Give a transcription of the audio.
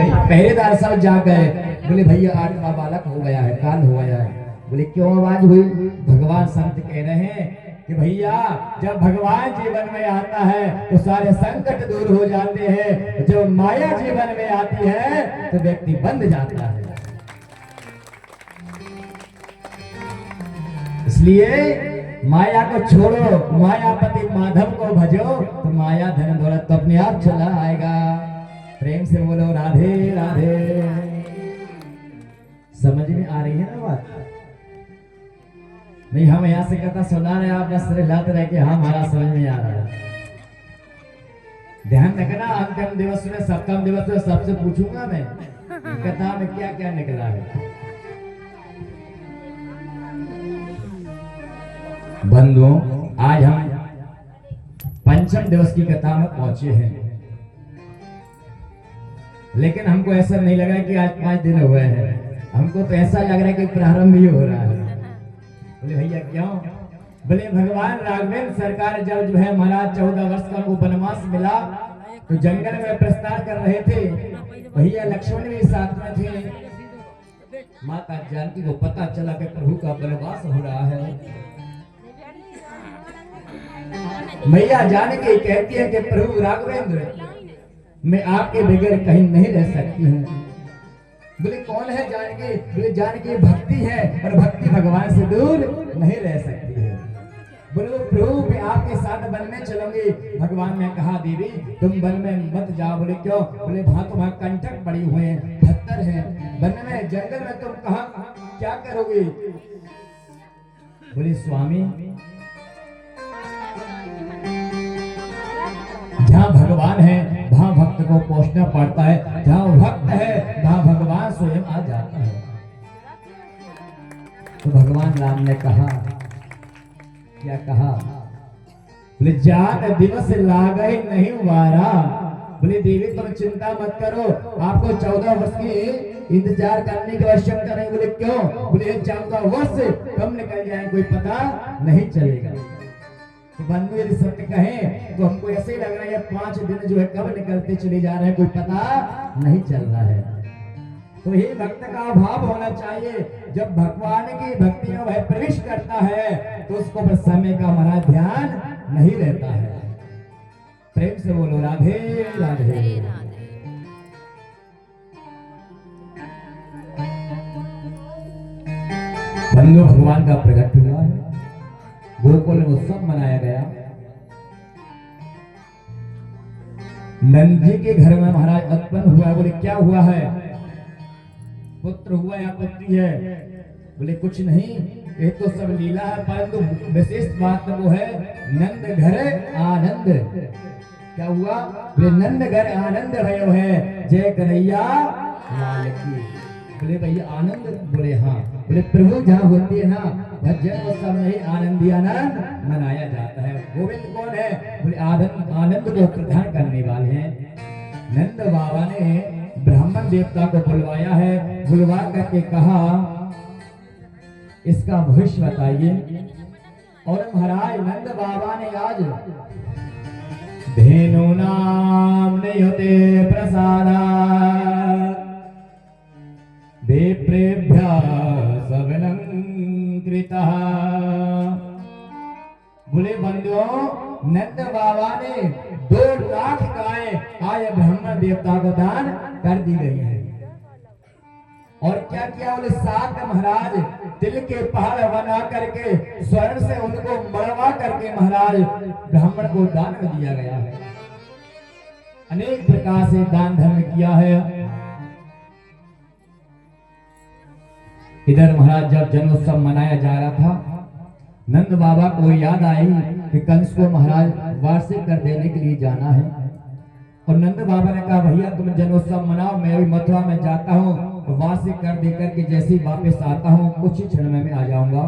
पहरेदार सब जाग गए। बोले भैया 8वां बालक हो गया है, काल हो गया है। बोले क्यों आवाज हुई? भगवान संत कह रहे हैं कि भैया जब भगवान जीवन में आता है तो सारे संकट दूर हो जाते हैं, जब माया जीवन में आती है तो व्यक्ति बंध जाता है। इसलिए माया को छोड़ो, मायापति माधव को भजो तो माया धन दौलत तो अपने आप चला आएगा। प्रेम से बोलो राधे राधे। समझ में आ रही है ना बात? नहीं, हम यहाँ से कथा सुना रहे, आप बस हिलाते रहे कि हाँ हमारा समझ में आ रहा है। ध्यान रखना, अंतिम दिवस में, सप्तम दिवस में सबसे पूछूंगा मैं कथा में क्या क्या निकला है। बंधुओं, आज हम पंचम दिवस की कथा में पहुंचे हैं, लेकिन हमको ऐसा नहीं लगा कि आज 5 दिन हुए हैं। हमको तो ऐसा लग रहा है कि प्रारंभ ही हो रहा है। बोले भैया क्यों? बोले भगवान राघवेंद्र सरकार जब जो है महाराज 14 वर्ष का उनको वनवास मिला तो जंगल में प्रस्थान कर रहे थे। भैया लक्ष्मण भी साथ में थे। माता जानकी को पता चला कि प्रभु का वनवास हो रहा है। मैया जानकी कहती है कि प्रभु राघवेंद्र, मैं आपके बगैर कहीं नहीं रह सकती हूँ। बोले कौन है जानकी? बोले जानकी भक्ति है और भक्ति भगवान से दूर नहीं रह सकती है। बोले प्रभु मैं आपके साथ वन में चलूंगी। भगवान ने कहा देवी तुम वन में मत जाओ। बोले क्यों? बोले वहां तुम्हारे कंटक पड़ी हुए हैं, पत्थर है, वन में जंगल में तुम कहाँ क्या करोगे? बोले स्वामी जहाँ भगवान है वहाँ भक्त को पहुंचना पड़ता है, जहाँ भक्त है वहाँ भगवान स्वयं आ जाता है। तो भगवान राम ने कहा, क्या कहा? बोले जात दिवस लागे नहीं वारा। बोले देवी तुम चिंता मत करो, आपको 14 वर्ष की इंतजार करने की आवश्यकता नहीं। बोले क्यों? बोले 14 वर्ष कब निकल जाए कोई पता नहीं चलेगा। तो बंधु यदि सत्य कहें तो हमको ऐसे ही लग रहा है ये 5 दिन जो है कब निकलते चले जा रहे हैं कोई पता नहीं चल रहा है। तो ये भक्त का अभाव होना चाहिए। जब भगवान की भक्ति में वह प्रवेश करता है तो उसको बस समय का हमारा ध्यान नहीं रहता है। प्रेम से बोलो राधे राधे। बंधु भगवान का प्रकट हुआ है, गोकुल में उत्सव मनाया गया। नंद जी के घर में महाराज उत्पन्न हुआ। बोले क्या हुआ है? पुत्र हुआ या पुत्री है? बोले कुछ नहीं, ये तो सब लीला है, परंतु विशेष बात वो है नंद घर आनंद। क्या हुआ? बोले नंद घर आनंद भयो है, जय कन्हैया लाल की। बोले भैया आनंद? बोले हाँ। बोले प्रभु जहाँ होती है ना भजन उत्सव नहीं आनंदी आनंद मनाया जाता है। गोविंद कौन है? बोले आनंद को प्रदान करने वाले हैं। नंद बाबा ने ब्राह्मण देवता को बुलवाया है, बुलवा करके कहा इसका भविष्य बताइए। और महाराज नंद बाबा ने आज धेनु नाम नहीं होते प्रसादा विप्रेभ्य सवनं कृतः। बोले बंधुओं नंद बाबा ने 2 लाख गायें आय ब्राह्मण देवता को दान कर दी गई है। और क्या किया? बोले 7 महाराज तिल के पहाड़ बना करके स्वर्ण से उनको मड़वा करके महाराज ब्राह्मण को दान में दिया गया है। अनेक प्रकार से दान धर्म किया है। इधर महाराज जब जन्मोत्सव मनाया जा रहा था, नंद बाबा को याद आई कि कंस को महाराज वार्षिक कर देने के लिए जाना है। और नंद बाबा ने कहा भैया तुम जन्मोत्सव मनाओ, मैं भी मथुरा में जाता हूँ, वार्षिक कर देकर के जैसे ही वापस आता हूँ कुछ ही क्षण में मैं आ जाऊंगा।